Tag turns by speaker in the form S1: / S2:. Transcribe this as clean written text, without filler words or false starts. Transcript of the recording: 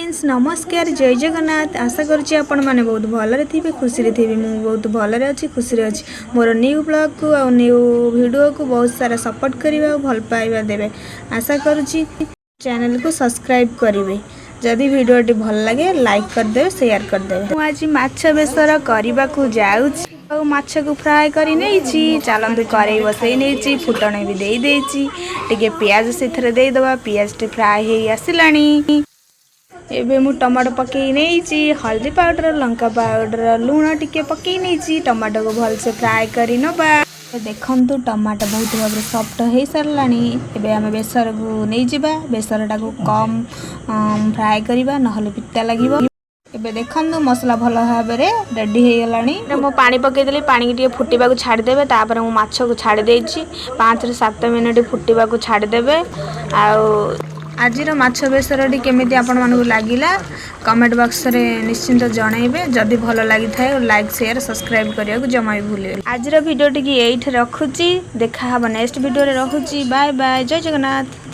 S1: Friends नमस्कार जय जगन्नाथ। आशा करुच्ची आपण मैंने बहुत भलरे थे खुशी थे। मुझे बहुत भलरे अच्छी खुशी अच्छी मोर न्यू ब्लॉग को आ न्यू वीडियो को बहुत सारा सपोर्ट करवा भल पाइबा देवे। आशा करुच्ची चैनल को सब्सक्राइब करेंगे। जदि वीडियोटी भल लगे लाइक करदे शेयर करदे। आज माछ बेसर करने को जाऊँ माछ को फ्राए कर चलतु कड़े बसई नहीं फुटण भी देदेची टे पियाज से देदबा पियाज टे फ्राए हो आसला। एबे मु टमाटो पकई नहीं हल्दी पाउडर लंका पाउडर लुण टिके पकई नहीं टमाटो को भल से फ्राए कर नबा। देखंतु टमाटो बहुत भाव सॉफ्ट हो सारा। एबे आम बेसर को नहीं जावा बेसरटा को कम फ्राए करवा नहले पिता लगे। एबे देखंतु मसला भल भाव में रेडी हो गलानी। मो पानी पकईदेली पानी की फुटवा को छाड़देवे तापर मु माछ को छाड़ी देछि 5 से 7 मिनट फुटवा को छाड़देवे। आज माछ बेसरटी केमिति आपण मानकु लागिला कमेंट बॉक्स रे निश्चिंत जनइबे। जदि भल लगी थाए लाइक शेयर सब्सक्राइब करिया को जमा भी भूलिए। आज वीडियो टी एठी रखुची देखा हबो नेक्स्ट वीडियो रे रखुची। बाय बाय जय जगन्नाथ।